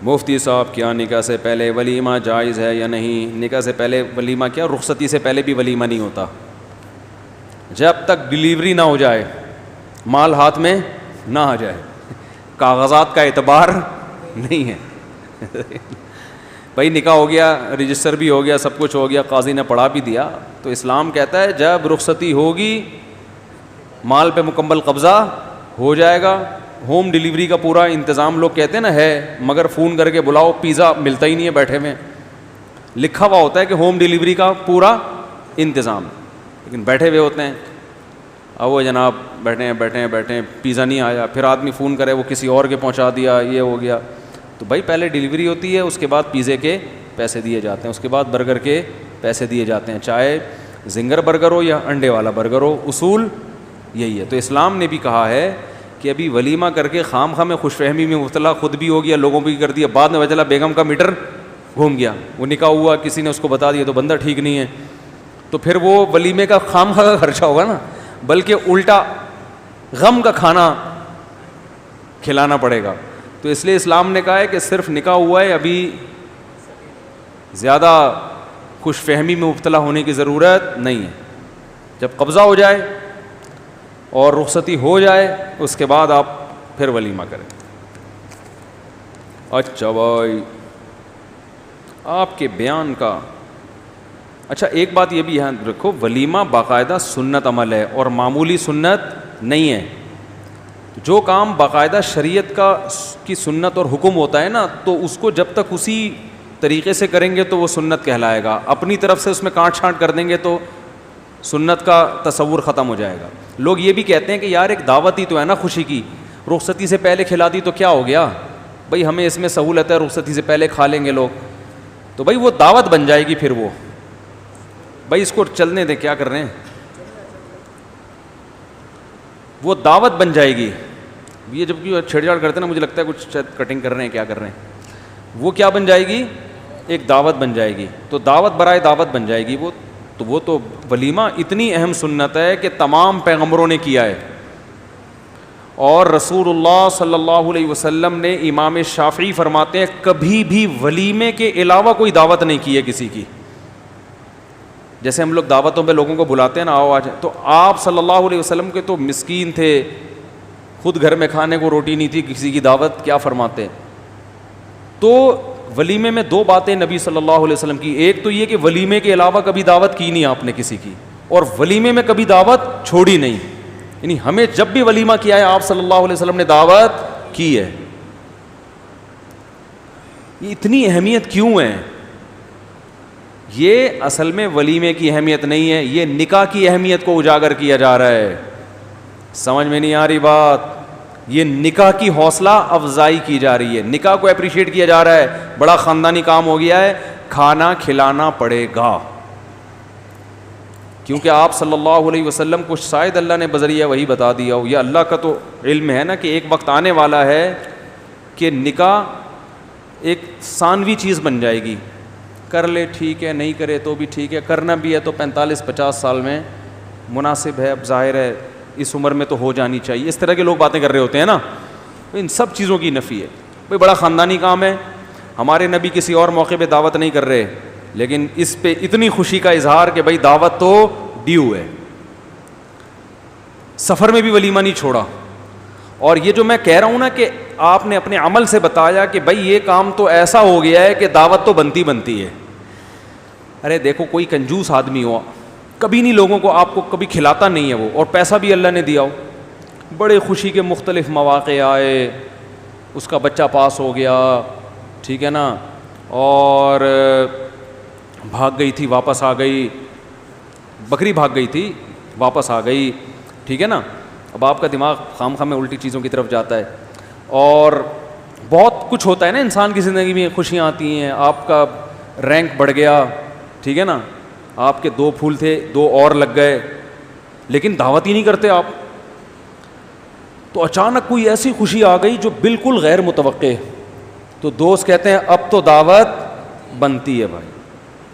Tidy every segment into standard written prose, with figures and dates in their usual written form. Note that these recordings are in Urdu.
مفتی صاحب کیا نکاح سے پہلے ولیمہ جائز ہے یا نہیں؟ نکاح سے پہلے ولیمہ کیا، رخصتی سے پہلے بھی ولیمہ نہیں ہوتا جب تک ڈیلیوری نہ ہو جائے، مال ہاتھ میں نہ آ جائے، کاغذات کا اعتبار نہیں ہے بھائی نکاح ہو گیا، رجسٹر بھی ہو گیا، سب کچھ ہو گیا، قاضی نے پڑھا بھی دیا، تو اسلام کہتا ہے جب رخصتی ہوگی مال پہ مکمل قبضہ ہو جائے گا، ہوم ڈیلیوری کا پورا انتظام لوگ کہتے ہیں نا ہے، مگر فون کر کے بلاؤ پیزا ملتا ہی نہیں ہے بیٹھے میں، لکھا ہوا ہوتا ہے کہ ہوم ڈیلیوری کا پورا انتظام، لیکن بیٹھے ہوئے ہوتے ہیں، اب وہ جناب بیٹھے ہیں پیزا نہیں آیا، پھر آدمی فون کرے وہ کسی اور کے پہنچا دیا، یہ ہو گیا، تو بھائی پہلے ڈیلیوری ہوتی ہے، اس کے بعد پیزے کے پیسے دیے جاتے ہیں، اس کے بعد برگر کے پیسے دیے جاتے ہیں، چاہے زنگر برگر ہو یا انڈے والا برگر ہو، اصول یہی ہے۔ تو اسلام نے بھی کہا ہے کہ ابھی ولیمہ کر کے خام خواہ میں خوش فہمی میں مبتلا خود بھی ہو گیا، لوگوں بھی کر دیا، بعد میں وجلہ بیگم کا میٹر گھوم گیا، وہ نکاح ہوا کسی نے اس کو بتا دیا تو بندہ ٹھیک نہیں ہے، تو پھر وہ ولیمے کا خام خواہ کا خرچہ ہوگا نا، بلکہ الٹا غم کا کھانا کھلانا پڑے گا۔ تو اس لیے اسلام نے کہا ہے کہ صرف نکاح ہوا ہے، ابھی زیادہ خوش فہمی میں مبتلا ہونے کی ضرورت نہیں ہے، جب قبضہ ہو جائے اور رخصتی ہو جائے اس کے بعد آپ پھر ولیمہ کریں۔ اچھا بھائی آپ کے بیان کا اچھا ایک بات یہ بھی یاد رکھو، ولیمہ باقاعدہ سنت عمل ہے اور معمولی سنت نہیں ہے، جو کام باقاعدہ شریعت کی سنت اور حکم ہوتا ہے نا، تو اس کو جب تک اسی طریقے سے کریں گے تو وہ سنت کہلائے گا، اپنی طرف سے اس میں کاٹ چھانٹ کر دیں گے تو سنت کا تصور ختم ہو جائے گا۔ لوگ یہ بھی کہتے ہیں کہ یار ایک دعوت ہی تو ہے نا خوشی کی، رخصتی سے پہلے کھلا دی تو کیا ہو گیا، بھائی ہمیں اس میں سہولت ہے، رخصتی سے پہلے کھا لیں گے لوگ، تو بھائی وہ دعوت بن جائے گی، پھر وہ بھائی اس کو چلنے دیں، کیا کر رہے ہیں، وہ دعوت بن جائے گی۔ یہ جب کہ چھیڑ چھاڑ کرتے ہیں نا، مجھے لگتا ہے کچھ شاید کٹنگ کر رہے ہیں، کیا کر رہے ہیں، وہ کیا بن جائے گی، ایک دعوت بن جائے گی، تو دعوت برائے دعوت بن جائے گی وہ تو ولیمہ اتنی اہم سنت ہے کہ تمام پیغمبروں نے کیا ہے، اور رسول اللہ صلی اللہ علیہ وسلم نے، امام شافعی فرماتے ہیں کبھی بھی ولیمے کے علاوہ کوئی دعوت نہیں کی ہے کسی کی۔ جیسے ہم لوگ دعوتوں پہ لوگوں کو بلاتے ہیں نا، آؤ آج، تو آپ صلی اللہ علیہ وسلم کے تو مسکین تھے، خود گھر میں کھانے کو روٹی نہیں تھی، کسی کی دعوت کیا فرماتے۔ تو ولیمے میں دو باتیں نبی صلی اللہ علیہ وسلم کی، ایک تو یہ کہ ولیمے کے علاوہ کبھی دعوت کی نہیں آپ نے کسی کی، اور ولیمے میں کبھی دعوت چھوڑی نہیں، یعنی ہمیں جب بھی ولیمہ کیا ہے آپ صلی اللہ علیہ وسلم نے دعوت کی ہے۔ یہ اتنی اہمیت کیوں ہے؟ یہ اصل میں ولیمے کی اہمیت نہیں ہے، یہ نکاح کی اہمیت کو اجاگر کیا جا رہا ہے، سمجھ میں نہیں آ رہی بات، یہ نکاح کی حوصلہ افزائی کی جا رہی ہے، نکاح کو اپریشیٹ کیا جا رہا ہے، بڑا خاندانی کام ہو گیا ہے، کھانا کھلانا پڑے گا، کیونکہ آپ صلی اللہ علیہ وسلم کو شاید اللہ نے بذریعہ وہی بتا دیا ہو، یا اللہ کا تو علم ہے نا کہ ایک وقت آنے والا ہے کہ نکاح ایک ثانوی چیز بن جائے گی، کر لے ٹھیک ہے، نہیں کرے تو بھی ٹھیک ہے، کرنا بھی ہے تو 45-50 سال میں مناسب ہے، اب ظاہر ہے اس عمر میں تو ہو جانی چاہیے، اس طرح کے لوگ باتیں کر رہے ہوتے ہیں نا، ان سب چیزوں کی نفی ہے، بھئی بڑا خاندانی کام ہے، ہمارے نبی کسی اور موقع پہ دعوت نہیں کر رہے، لیکن اس پہ اتنی خوشی کا اظہار کہ بھئی دعوت تو ڈیو ہے، سفر میں بھی ولیمہ نہیں چھوڑا۔ اور یہ جو میں کہہ رہا ہوں نا کہ آپ نے اپنے عمل سے بتایا کہ بھئی یہ کام تو ایسا ہو گیا ہے کہ دعوت تو بنتی ہے، ارے دیکھو کوئی کنجوس آدمی ہو، کبھی نہیں لوگوں کو آپ کو کبھی کھلاتا نہیں ہے وہ، اور پیسہ بھی اللہ نے دیا ہو، بڑے خوشی کے مختلف مواقع آئے، اس کا بچہ پاس ہو گیا، ٹھیک ہے نا، اور بھاگ گئی تھی واپس آ گئی، بکری بھاگ گئی تھی واپس آ گئی، ٹھیک ہے نا، اب آپ کا دماغ خام خواہ میں الٹی چیزوں کی طرف جاتا ہے، اور بہت کچھ ہوتا ہے نا انسان کی زندگی میں، خوشیاں آتی ہیں، آپ کا رینک بڑھ گیا، ٹھیک ہے نا، آپ کے 2 پھول تھے 2 اور لگ گئے، لیکن دعوت ہی نہیں کرتے آپ، تو اچانک کوئی ایسی خوشی آ گئی جو بالکل غیر متوقع، تو دوست کہتے ہیں اب تو دعوت بنتی ہے بھائی،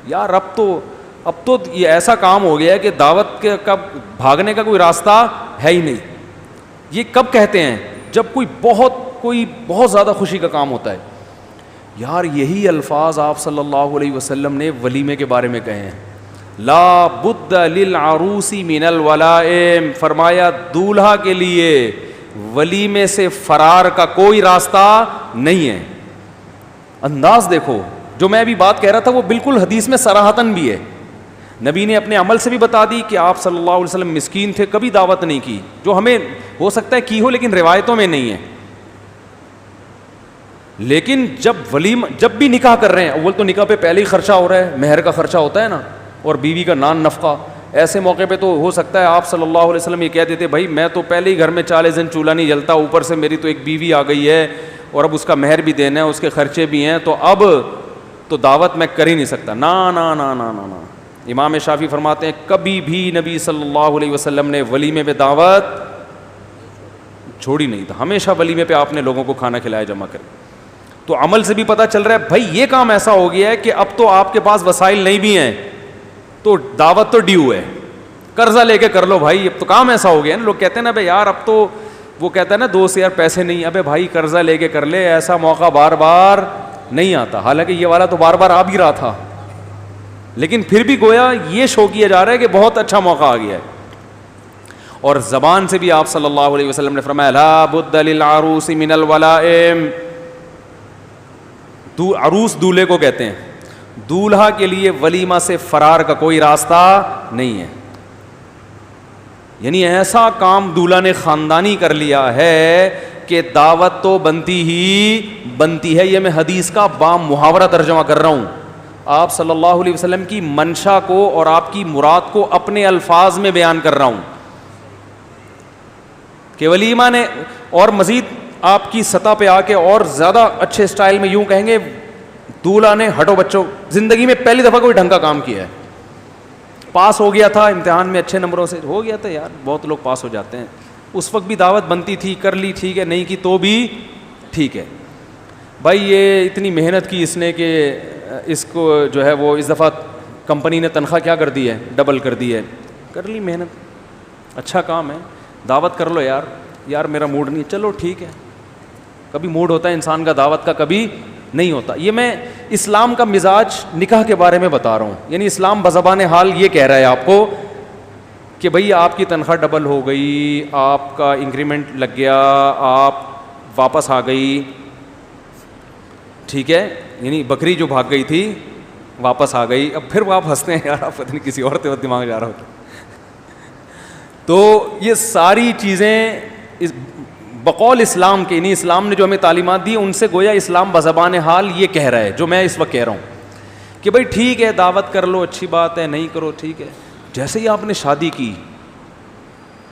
یار اب تو یہ ایسا کام ہو گیا ہے کہ دعوت کے کب بھاگنے کا کوئی راستہ ہے ہی نہیں۔ یہ کب کہتے ہیں؟ جب کوئی بہت زیادہ خوشی کا کام ہوتا ہے، یار یہی الفاظ آپ صلی اللہ علیہ وسلم نے ولیمے کے بارے میں کہے ہیں. لا بد للعروس من الولائم, فرمایا دولہا کے لیے ولیمے سے فرار کا کوئی راستہ نہیں ہے. انداز دیکھو, جو میں ابھی بات کہہ رہا تھا وہ بالکل حدیث میں صراحتاً بھی ہے. نبی نے اپنے عمل سے بھی بتا دی کہ آپ صلی اللہ علیہ وسلم مسکین تھے, کبھی دعوت نہیں کی, جو ہمیں ہو سکتا ہے کی ہو لیکن روایتوں میں نہیں ہے. لیکن جب بھی نکاح کر رہے ہیں, اول تو نکاح پہ پہلے ہی خرچہ ہو رہا ہے, مہر کا خرچہ ہوتا ہے نا, اور بیوی کا نان نفقہ. ایسے موقع پہ تو ہو سکتا ہے آپ صلی اللہ علیہ وسلم یہ کہہ دیتے بھائی میں تو پہلے ہی گھر میں 40 دن چولہا نہیں جلتا, اوپر سے میری تو ایک بیوی آ گئی ہے اور اب اس کا مہر بھی دینا ہے, اس کے خرچے بھی ہیں, تو اب تو دعوت میں کر ہی نہیں سکتا. نا نا نا نا نا نا. امام شافعی فرماتے ہیں کبھی بھی نبی صلی اللہ علیہ وسلم نے ولیمے پہ دعوت چھوڑی نہیں تھا, ہمیشہ ولیمے پہ آپ نے لوگوں کو کھانا کھلایا جمع کر. تو عمل سے بھی پتہ چل رہا ہے بھائی یہ کام ایسا ہو گیا ہے کہ اب تو آپ کے پاس وسائل نہیں بھی ہیں تو دعوت تو ڈیو ہے, قرضہ لے کے کر لو بھائی, اب تو کام ایسا ہو گیا ہے. لوگ کہتے ہیں نا بھائی یار اب تو, وہ کہتا ہے نا دوست یار پیسے نہیں, ابے بھائی قرضہ لے کے کر لے, ایسا موقع بار بار نہیں آتا. حالانکہ یہ والا تو بار بار آ بھی رہا تھا, لیکن پھر بھی گویا یہ شو کیا جا رہا ہے کہ بہت اچھا موقع آ گیا ہے. اور زبان سے بھی آپ صلی اللہ علیہ وسلم نے فرمایا لا بد للعروس من الولائم, عروس دولہے کو کہتے ہیں, دولہا کے لیے ولیمہ سے فرار کا کوئی راستہ نہیں ہے. یعنی ایسا کام دولہا نے خاندانی کر لیا ہے کہ دعوت تو بنتی ہے. یہ میں حدیث کا بام محاورہ ترجمہ کر رہا ہوں. آپ صلی اللہ علیہ وسلم کی منشا کو اور آپ کی مراد کو اپنے الفاظ میں بیان کر رہا ہوں کہ ولیمہ نے, اور مزید آپ کی سطح پہ آ کے اور زیادہ اچھے اسٹائل میں یوں کہیں گے دولہا نے ہٹو بچوں زندگی میں پہلی دفعہ کوئی ڈھنگ کا کام کیا ہے. پاس ہو گیا تھا امتحان میں اچھے نمبروں سے, ہو گیا تھا یار, بہت لوگ پاس ہو جاتے ہیں. اس وقت بھی دعوت بنتی تھی, کر لی ٹھیک ہے, نہیں کی تو بھی ٹھیک ہے. بھائی یہ اتنی محنت کی اس نے کہ اس کو جو ہے وہ اس دفعہ کمپنی نے تنخواہ کیا کر دی ہے, ڈبل کر دی ہے, کر لی محنت, اچھا کام ہے, دعوت کر لو یار. یار میرا موڈ نہیں, چلو ٹھیک ہے. کبھی موڈ ہوتا ہے انسان کا, دعوت کا کبھی نہیں ہوتا. یہ میں اسلام کا مزاج نکاح کے بارے میں بتا رہا ہوں. یعنی اسلام بزبان حال یہ کہہ رہا ہے آپ کو کہ بھئی آپ کی تنخواہ ڈبل ہو گئی, آپ کا انکریمنٹ لگ گیا, آپ واپس آ گئی, ٹھیک ہے, یعنی بکری جو بھاگ گئی تھی واپس آ گئی. اب پھر آپ ہنستے ہیں یار, آپ پتہ نہیں کسی اور دماغ جا رہا ہوتا. تو یہ ساری چیزیں بقول اسلام کے, یعنی اسلام نے جو ہمیں تعلیمات دی ان سے گویا اسلام بزبان حال یہ کہہ رہا ہے جو میں اس وقت کہہ رہا ہوں کہ بھائی ٹھیک ہے دعوت کر لو, اچھی بات ہے, نہیں کرو ٹھیک ہے. جیسے ہی آپ نے شادی کی,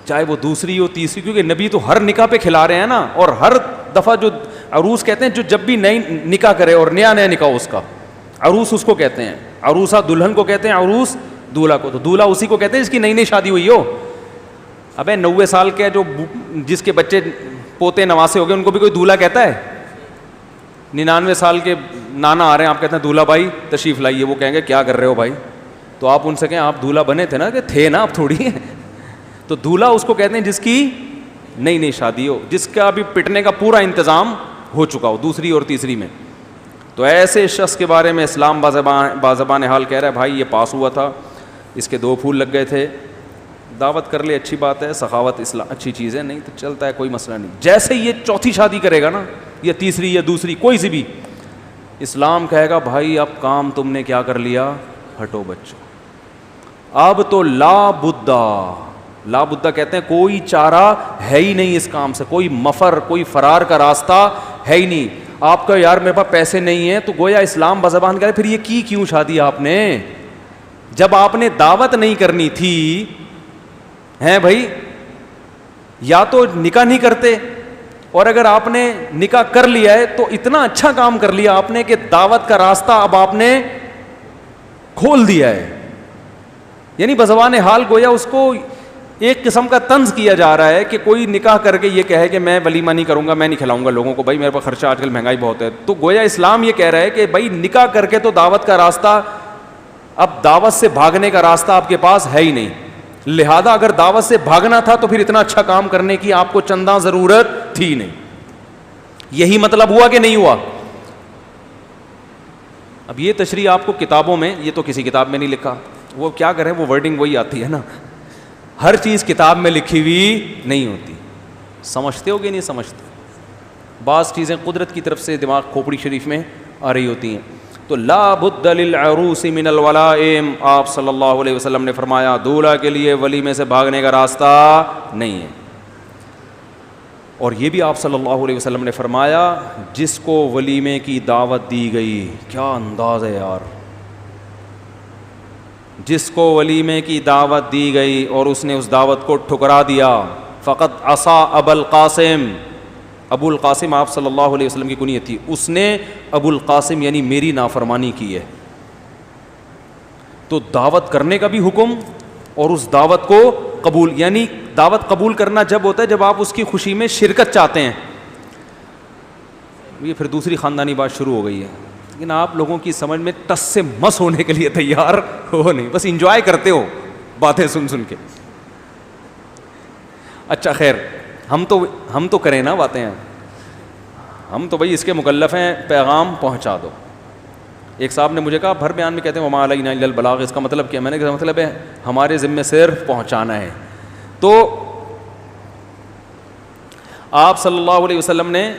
چاہے وہ دوسری ہو تیسری, کیونکہ نبی تو ہر نکاح پہ کھلا رہے ہیں نا, اور ہر دفعہ جو عروس کہتے ہیں جو جب بھی نئی نکاح کرے اور نیا نکاح اس کا عروس اس کو کہتے ہیں, عروسہ دلہن کو کہتے ہیں, عروس دولہا کو, تو دولہا اسی کو کہتے ہیں جس کی نئی شادی ہوئی ہو. ابے 90 سال کے جو جس کے بچے پوتے نواسے ہو گئے ان کو بھی کوئی دولہا کہتا ہے؟ 99 سال کے نانا آ رہے ہیں, آپ کہتے ہیں دولہا بھائی تشریف لائیے, وہ کہیں گے کیا کر رہے ہو بھائی؟ تو آپ ان سے کہیں آپ دولہا بنے تھے نا, کہ تھے نا, آپ تھوڑی ہیں. تو دولہا اس کو کہتے ہیں جس کی نئی شادی ہو, جس کا ابھی پٹنے کا پورا انتظام ہو چکا ہو دوسری اور تیسری میں. تو ایسے شخص کے بارے میں اسلام بازبان حال کہہ رہا ہے بھائی یہ پاس ہوا تھا, اس کے 2 پھول لگ گئے تھے, دعوت کر لے اچھی بات ہے, سخاوت اسلام اچھی چیز ہے, نہیں تو چلتا ہے, کوئی مسئلہ نہیں. جیسے یہ چوتھی شادی کرے گا نا, یا تیسری یا دوسری کوئی سی بھی, اسلام کہے گا بھائی اب کام تم نے کیا کر لیا, ہٹو بچوں, اب تو لا بدہ کہتے ہیں کوئی چارہ ہے ہی نہیں اس کام سے, کوئی مفر, کوئی فرار کا راستہ ہے ہی نہیں. آپ کا یار میرے پاس پیسے نہیں ہیں, تو گویا اسلام بزبان کہہ پھر یہ کی کیوں شادی آپ نے, جب آپ نے دعوت نہیں کرنی تھی ہیں بھائی, یا تو نکاح نہیں کرتے, اور اگر آپ نے نکاح کر لیا ہے تو اتنا اچھا کام کر لیا آپ نے کہ دعوت کا راستہ اب آپ نے کھول دیا ہے. یعنی بزبان حال گویا اس کو ایک قسم کا طنز کیا جا رہا ہے کہ کوئی نکاح کر کے یہ کہے کہ میں ولیمہ نہیں کروں گا, میں نہیں کھلاؤں گا لوگوں کو, بھائی میرے پاس خرچہ آج کل مہنگائی بہت ہے. تو گویا اسلام یہ کہہ رہا ہے کہ بھائی نکاح کر کے تو دعوت کا راستہ, اب دعوت سے بھاگنے کا راستہ آپ کے پاس ہے ہی نہیں, لہذا اگر دعوت سے بھاگنا تھا تو پھر اتنا اچھا کام کرنے کی آپ کو چنداں ضرورت تھی نہیں. یہی مطلب ہوا کہ نہیں ہوا؟ اب یہ تشریح آپ کو کتابوں میں, یہ تو کسی کتاب میں نہیں لکھا, وہ کیا کریں, وہ ورڈنگ وہی آتی ہے نا, ہر چیز کتاب میں لکھی ہوئی نہیں ہوتی. سمجھتے ہو کہ نہیں سمجھتے؟ بعض چیزیں قدرت کی طرف سے دماغ کھوپڑی شریف میں آ رہی ہوتی ہیں. تو لا بد للعروس من الولائم, آپ صلی اللہ علیہ وسلم نے فرمایا دولہا کے لیے ولیمے سے بھاگنے کا راستہ نہیں ہے. اور یہ بھی آپ صلی اللہ علیہ وسلم نے فرمایا جس کو ولیمے کی دعوت دی گئی, کیا انداز ہے یار, جس کو ولیمے کی دعوت دی گئی اور اس نے اس دعوت کو ٹھکرا دیا, فقط عصا ابا القاسم, ابو القاسم آپ صلی اللہ علیہ وسلم کی کنیت تھی, اس نے ابو القاسم یعنی میری نافرمانی کی ہے. تو دعوت کرنے کا بھی حکم اور اس دعوت کو قبول, یعنی دعوت قبول کرنا جب ہوتا ہے جب آپ اس کی خوشی میں شرکت چاہتے ہیں. یہ پھر دوسری خاندانی بات شروع ہو گئی ہے, لیکن آپ لوگوں کی سمجھ میں ٹس سے مس ہونے کے لیے تیار ہو نہیں, بس انجوائے کرتے ہو باتیں سن سن کے. اچھا خیر, ہم تو کریں نا باتیں, ہم تو بھائی اس کے مکلف ہیں, پیغام پہنچا دو. ایک صاحب نے مجھے کہا بھر بیان میں کہتے ہیں وما علینا الا البلاغ, اس کا مطلب کیا؟ میں نے کہا مطلب ہے ہمارے ذمے صرف پہنچانا ہے. تو آپ صلی اللہ علیہ وسلم نے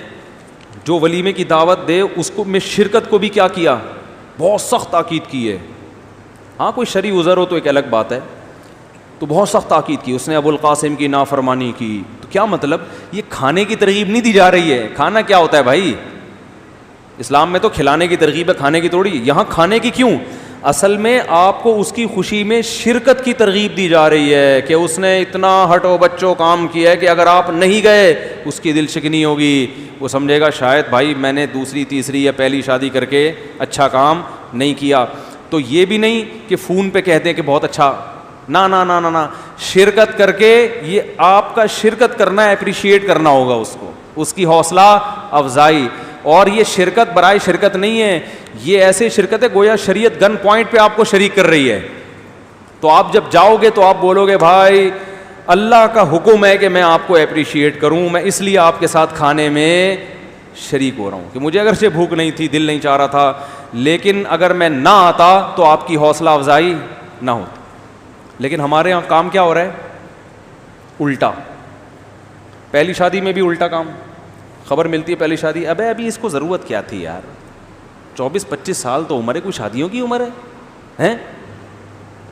جو ولیمے کی دعوت دے اس کو میں شرکت کو بھی کیا کیا, بہت سخت تاکید کی ہے. ہاں کوئی شرعی عذر ہو تو ایک الگ بات ہے, تو بہت سخت تاکید کی. اس نے ابو القاسم کی نافرمانی کی. تو کیا مطلب, یہ کھانے کی ترغیب نہیں دی جا رہی ہے. کھانا کیا ہوتا ہے بھائی, اسلام میں تو کھلانے کی ترغیب ہے, کھانے کی تھوڑی. یہاں کھانے کی کیوں, اصل میں آپ کو اس کی خوشی میں شرکت کی ترغیب دی جا رہی ہے کہ اس نے اتنا ہٹو بچوں کام کیا ہے کہ اگر آپ نہیں گئے اس کی دل شکنی ہوگی, وہ سمجھے گا شاید بھائی میں نے دوسری تیسری یا پہلی شادی کر کے اچھا کام نہیں کیا. تو یہ بھی نہیں کہ فون پہ کہتے ہیں کہ بہت اچھا, نا نا نا نا نا, شرکت کر کے, یہ آپ کا شرکت کرنا ہے, اپریشیٹ کرنا ہوگا اس کو, اس کی حوصلہ افزائی. اور یہ شرکت برائے شرکت نہیں ہے, یہ ایسے شرکت ہے گویا شریعت گن پوائنٹ پہ آپ کو شریک کر رہی ہے. تو آپ جب جاؤ گے تو آپ بولو گے بھائی اللہ کا حکم ہے کہ میں آپ کو اپریشیٹ کروں, میں اس لیے آپ کے ساتھ کھانے میں شریک ہو رہا ہوں کہ مجھے اگرچہ بھوک نہیں تھی, دل نہیں چاہ رہا تھا, لیکن اگر میں نہ آتا تو آپ کی حوصلہ افزائی نہ ہوتی. لیکن ہمارے یہاں کام کیا ہو رہا ہے, الٹا. پہلی شادی میں بھی الٹا کام, خبر ملتی ہے پہلی شادی, ابھی اس کو ضرورت کیا تھی یار, 24-25 سال تو عمر ہے, کوئی شادیوں کی عمر ہے.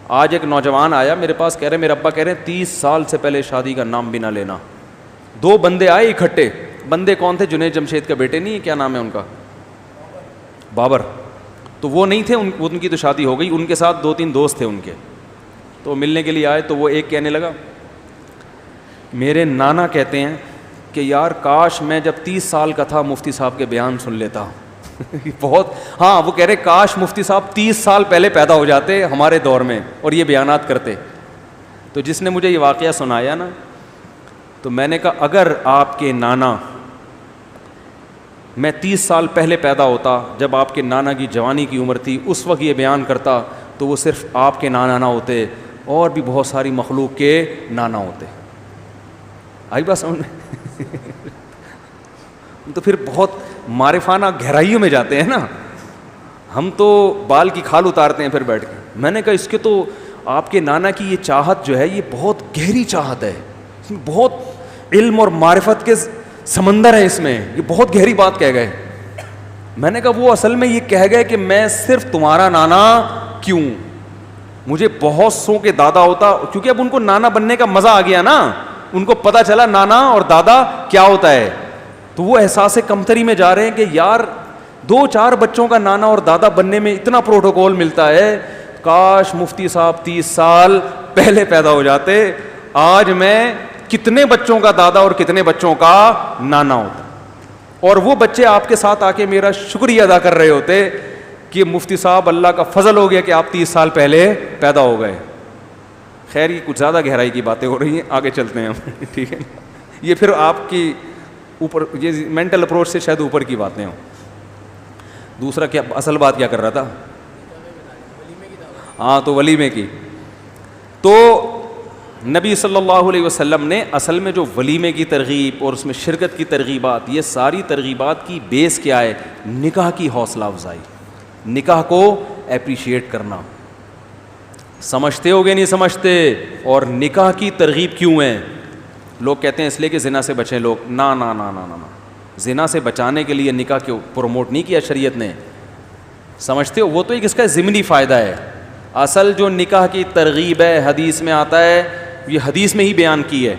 آج ایک نوجوان آیا میرے پاس, کہہ رہے میرے ابا کہہ رہے ہیں 30 سال سے پہلے شادی کا نام بھی نہ لینا. 2 بندے آئے اکٹھے, بندے کون تھے, جنید جمشید کے بیٹے, نہیں کیا نام ہے ان کا, بابر. تو وہ نہیں تھے, ان کی تو شادی ہو گئی, ان کے ساتھ 2-3 دوست تھے ان کے. تو ملنے کے لیے آئے تو وہ ایک کہنے لگا میرے نانا کہتے ہیں کہ یار کاش میں جب 30 سال کا تھا مفتی صاحب کے بیان سن لیتا. بہت, ہاں وہ کہہ رہے کاش مفتی صاحب 30 سال پہلے پیدا ہو جاتے ہمارے دور میں اور یہ بیانات کرتے. تو جس نے مجھے یہ واقعہ سنایا نا, تو میں نے کہا اگر آپ کے نانا, میں 30 سال پہلے پیدا ہوتا جب آپ کے نانا کی جوانی کی عمر تھی, اس وقت یہ بیان کرتا تو وہ صرف آپ کے نانا نہ ہوتے, اور بھی بہت ساری مخلوق کے نانا ہوتے. آئی بات سمجھ میں؟ تو پھر بہت معرفانہ گہرائیوں میں جاتے ہیں نا, ہم تو بال کی کھال اتارتے ہیں پھر بیٹھ کے. میں نے کہا اس کے تو آپ کے نانا کی یہ چاہت جو ہے یہ بہت گہری چاہت ہے, اس میں بہت علم اور معرفت کے سمندر ہے اس میں, یہ بہت گہری بات کہہ گئے. میں نے کہا وہ اصل میں یہ کہہ گئے کہ میں صرف تمہارا نانا کیوں, مجھے بہت سو کے دادا ہوتا, کیونکہ اب ان کو نانا بننے کا مزہ آ گیا نا, ان کو پتہ چلا نانا اور دادا کیا ہوتا ہے. تو وہ احساس کمتری میں جا رہے ہیں کہ یار 2-4 بچوں کا نانا اور دادا بننے میں اتنا پروٹوکول ملتا ہے, کاش مفتی صاحب 30 سال پہلے پیدا ہو جاتے, آج میں کتنے بچوں کا دادا اور کتنے بچوں کا نانا ہوتا, اور وہ بچے آپ کے ساتھ آ کے میرا شکریہ ادا کر رہے ہوتے کہ مفتی صاحب اللہ کا فضل ہو گیا کہ آپ 30 سال پہلے پیدا ہو گئے. خیر یہ کچھ زیادہ گہرائی کی باتیں ہو رہی ہیں, آگے چلتے ہیں ہم. ٹھیک ہے, یہ پھر آپ کی اوپر, یہ مینٹل اپروچ سے شاید اوپر کی باتیں ہوں. دوسرا کیا اصل بات کیا کر رہا تھا, ہاں تو ولیمے کی. تو نبی صلی اللہ علیہ وسلم نے اصل میں جو ولیمے کی ترغیب اور اس میں شرکت کی ترغیبات, یہ ساری ترغیبات کی بیس کیا ہے, نکاح کی حوصلہ افزائی. نکاح کو اپریشیٹ کرنا. سمجھتے ہو گے نہیں سمجھتے؟ اور نکاح کی ترغیب کیوں ہے؟ لوگ کہتے ہیں اس لیے کہ زنا سے بچیں لوگ. نا نا نا نا نا نا، زنا سے بچانے کے لیے نکاح کیوں پروموٹ نہیں کیا شریعت نے؟ سمجھتے ہو؟ وہ تو ایک اس کا ضمنی فائدہ ہے. اصل جو نکاح کی ترغیب ہے حدیث میں آتا ہے، یہ حدیث میں ہی بیان کی ہے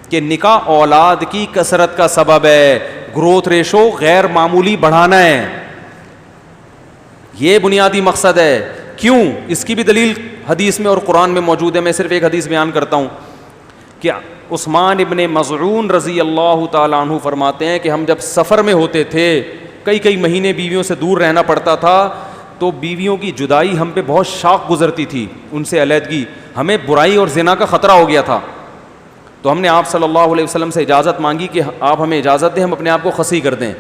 کہ نکاح اولاد کی کثرت کا سبب ہے، گروتھ ریشو غیر معمولی بڑھانا ہے. یہ بنیادی مقصد ہے. کیوں؟ اس کی بھی دلیل حدیث میں اور قرآن میں موجود ہے. میں صرف ایک حدیث بیان کرتا ہوں کہ عثمان ابن مظعون رضی اللہ تعالیٰ عنہ فرماتے ہیں کہ ہم جب سفر میں ہوتے تھے، کئی مہینے بیویوں سے دور رہنا پڑتا تھا، تو بیویوں کی جدائی ہم پہ بہت شاق گزرتی تھی، ان سے علیحدگی، ہمیں برائی اور زنا کا خطرہ ہو گیا تھا. تو ہم نے آپ صلی اللہ علیہ وسلم سے اجازت مانگی کہ آپ ہمیں اجازت دیں، ہم اپنے آپ کو خصی کر دیں،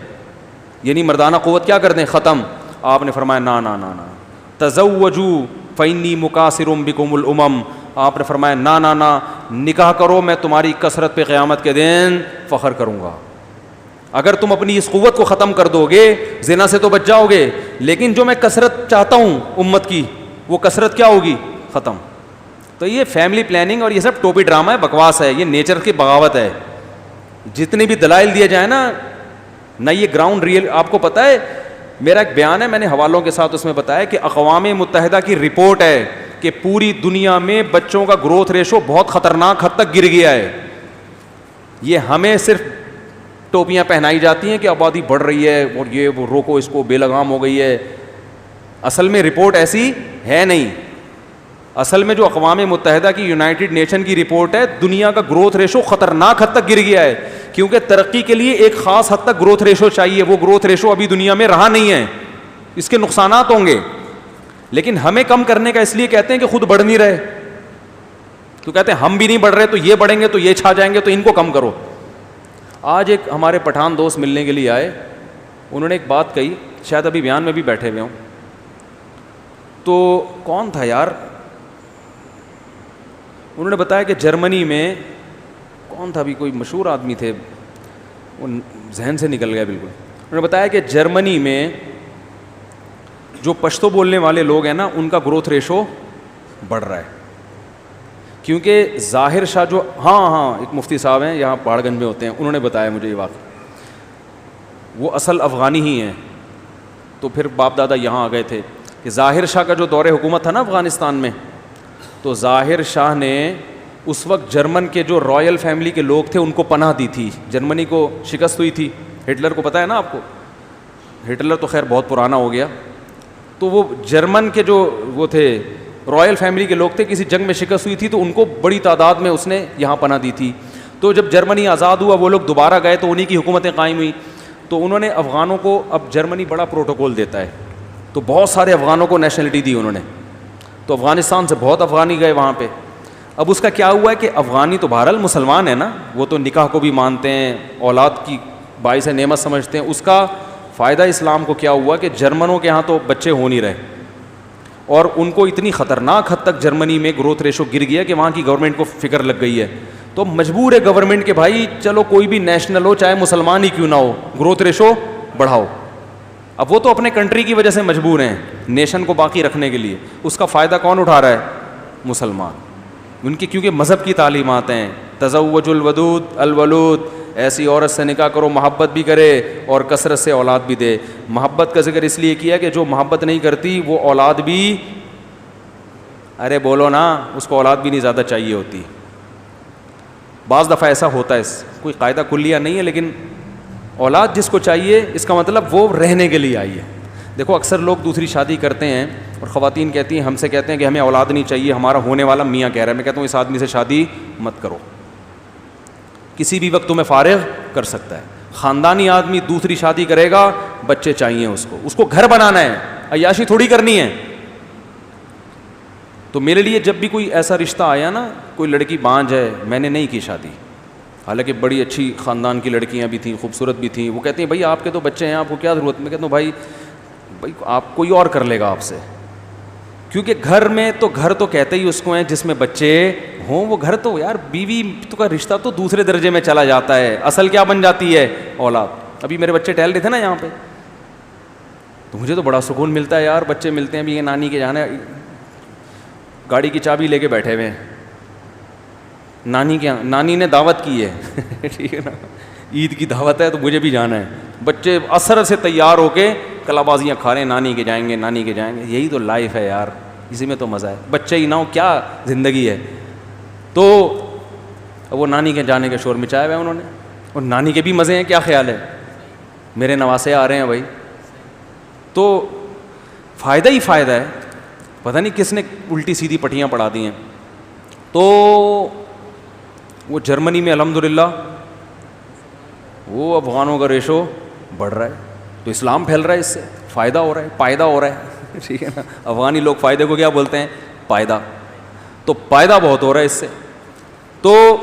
یعنی مردانہ قوت کیا کر دیں، ختم. آپ نے فرمایا نا نا نا نا، تزوجوا فإنی مکاثر بکم الامم. آپ نے فرمایا نا نا نا، نکاح کرو، میں تمہاری کثرت پہ قیامت کے دن فخر کروں گا. اگر تم اپنی اس قوت کو ختم کر دو گے، زنا سے تو بچ جاؤ گے، لیکن جو میں کثرت چاہتا ہوں امت کی، وہ کثرت کیا ہوگی؟ ختم. تو یہ فیملی پلاننگ اور یہ سب ٹوپی ڈرامہ ہے، بکواس ہے، یہ نیچر کی بغاوت ہے. جتنے بھی دلائل دیے جائیں نا، نہ یہ گراؤنڈ ریئل. آپ کو پتہ ہے، میرا ایک بیان ہے، میں نے حوالوں کے ساتھ اس میں بتایا کہ اقوام متحدہ کی رپورٹ ہے کہ پوری دنیا میں بچوں کا گروتھ ریشو بہت خطرناک حد تک گر گیا ہے. یہ ہمیں صرف ٹوپیاں پہنائی جاتی ہیں کہ آبادی بڑھ رہی ہے اور یہ وہ روکو اس کو، بے لگام ہو گئی ہے. اصل میں رپورٹ ایسی ہے نہیں. اصل میں جو اقوام متحدہ کی یونائٹڈ نیشن کی رپورٹ ہے، دنیا کا گروتھ ریشو خطرناک حد تک گر گیا ہے، کیونکہ ترقی کے لیے ایک خاص حد تک گروتھ ریشو چاہیے. وہ گروتھ ریشو ابھی دنیا میں رہا نہیں ہے. اس کے نقصانات ہوں گے، لیکن ہمیں کم کرنے کا اس لیے کہتے ہیں کہ خود بڑھ نہیں رہے. تو کہتے ہیں ہم بھی نہیں بڑھ رہے، تو یہ بڑھیں گے تو یہ چھا جائیں گے، تو ان کو کم کرو. آج ایک ہمارے پٹھان دوست ملنے کے لیے آئے، انہوں نے ایک بات کہی، شاید ابھی بیان میں بھی بیٹھے ہوئے ہوں. تو کون تھا یار، انہوں نے بتایا کہ جرمنی میں کون تھا، بھی کوئی مشہور آدمی تھے، وہ ذہن سے نکل گیا بالکل. انہوں نے بتایا کہ جرمنی میں جو پشتو بولنے والے لوگ ہیں نا، ان کا گروتھ ریشو بڑھ رہا ہے. کیونکہ ظاہر شاہ جو ہاں ایک مفتی صاحب ہیں یہاں پہاڑ گنج میں ہوتے ہیں، انہوں نے بتایا مجھے یہ واقعہ. وہ اصل افغانی ہی ہیں، تو پھر باپ دادا یہاں آ گئے تھے. کہ ظاہر شاہ کا جو دور حکومت تھا نا افغانستان میں، تو ظاہر شاہ نے اس وقت جرمن کے جو رائل فیملی کے لوگ تھے ان کو پناہ دی تھی. جرمنی کو شکست ہوئی تھی، ہٹلر کو پتہ ہے نا آپ کو، ہٹلر تو خیر بہت پرانا ہو گیا. تو وہ جرمن کے جو وہ تھے رائل فیملی کے لوگ تھے، کسی جنگ میں شکست ہوئی تھی تو ان کو بڑی تعداد میں اس نے یہاں پناہ دی تھی. تو جب جرمنی آزاد ہوا، وہ لوگ دوبارہ گئے تو انہی کی حکومتیں قائم ہوئیں. تو انہوں نے افغانوں کو، اب جرمنی بڑا پروٹوکول دیتا ہے، تو بہت سارے افغانوں کو نیشنلٹی دی انہوں نے. تو افغانستان سے بہت افغانی گئے وہاں پہ. اب اس کا کیا ہوا ہے کہ افغانی تو بہرحال مسلمان ہیں نا، وہ تو نکاح کو بھی مانتے ہیں، اولاد کی باعث نعمت سمجھتے ہیں. اس کا فائدہ اسلام کو کیا ہوا کہ جرمنوں کے ہاں تو بچے ہو نہیں رہے، اور ان کو اتنی خطرناک حد تک جرمنی میں گروتھ ریشو گر گیا کہ وہاں کی گورنمنٹ کو فکر لگ گئی ہے. تو مجبور ہے گورنمنٹ کہ بھائی چلو کوئی بھی نیشنل ہو، چاہے مسلمان ہی کیوں نہ ہو، گروتھ ریشو بڑھاؤ. اب وہ تو اپنے کنٹری کی وجہ سے مجبور ہیں نیشن کو باقی رکھنے کے لیے. اس کا فائدہ کون اٹھا رہا ہے؟ مسلمان. ان کی کیونکہ مذہب کی تعلیمات ہیں، تزوج الودود الولود، ایسی عورت سے نکاح کرو محبت بھی کرے اور کثرت سے اولاد بھی دے. محبت کا ذکر اس لیے کیا کہ جو محبت نہیں کرتی وہ اولاد بھی، ارے بولو نا، اس کو اولاد بھی نہیں زیادہ چاہیے ہوتی. بعض دفعہ ایسا ہوتا ہے، کوئی قاعدہ کلیہ نہیں ہے، لیکن اولاد جس کو چاہیے اس کا مطلب وہ رہنے کے لیے آئی ہے. دیکھو اکثر لوگ دوسری شادی کرتے ہیں اور خواتین کہتی ہیں، ہم سے کہتے ہیں کہ ہمیں اولاد نہیں چاہیے، ہمارا ہونے والا میاں کہہ رہا ہے. میں کہتا ہوں اس آدمی سے شادی مت کرو، کسی بھی وقت تمہیں فارغ کر سکتا ہے. خاندانی آدمی دوسری شادی کرے گا، بچے چاہیے اس کو گھر بنانا ہے، عیاشی تھوڑی کرنی ہے. تو میرے لیے جب بھی کوئی ایسا رشتہ آیا نا، کوئی لڑکی بانجھ ہے، میں نے نہیں کی شادی، حالانکہ بڑی اچھی خاندان کی لڑکیاں بھی تھیں، خوبصورت بھی تھیں. وہ کہتی ہیں بھائی آپ کے تو بچے ہیں، آپ کو کیا ضرورت. میں کہتا ہوں بھائی آپ کوئی اور کر لے گا آپ سے، کیونکہ گھر تو کہتے ہی اس کو ہیں جس میں بچے ہوں. وہ گھر تو یار بیوی تو کا رشتہ تو دوسرے درجے میں چلا جاتا ہے. اصل کیا بن جاتی ہے؟ اولاد. ابھی میرے بچے ٹہل رہے تھے نا یہاں پہ، تو مجھے تو بڑا سکون ملتا ہے یار, بچے ملتے ہیں بھی یہ نانی کے جانا ہے, گاڑی کی چابی لے کے بیٹھے ہوئے ہیں, نانی کے یہاں, نانی نے دعوت کی ہے ٹھیک ہے نا, عید کی دعوت ہے تو مجھے بھی جانا ہے. بچے عصر سے تیار ہو کے کلا بازیاں کھا رہے ہیں, نانی کے جائیں گے, نانی کے جائیں گے. یہی تو لائف ہے یار, اسی میں تو مزہ ہے. بچے ہی نہ ہو کیا زندگی ہے. تو وہ نانی کے جانے کے شور مچایا ہوا ہے انہوں نے, اور نانی کے بھی مزے ہیں. کیا خیال ہے, میرے نواسے آ رہے ہیں بھائی, تو فائدہ ہی فائدہ ہے. پتہ نہیں کس نے الٹی سیدھی پٹیاں پڑھا دی ہیں. تو وہ جرمنی میں الحمدللہ وہ افغانوں کا ریشو بڑھ رہا ہے, تو اسلام پھیل رہا ہے, اس سے فائدہ ہو رہا ہے, پائدہ ہو رہا ہے ٹھیک ہے نا. افغانی لوگ فائدے کو کیا بولتے ہیں, پائدہ. تو پائدہ بہت ہو رہا ہے اس سے. تو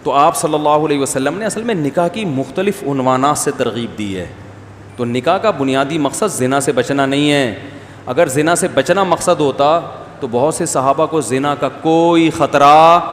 آپ صلی اللہ علیہ وسلم نے اصل میں نکاح کی مختلف عنوانات سے ترغیب دی ہے. تو نکاح کا بنیادی مقصد زنا سے بچنا نہیں ہے. اگر زنا سے بچنا مقصد ہوتا تو بہت سے صحابہ کو زنا کا کوئی خطرہ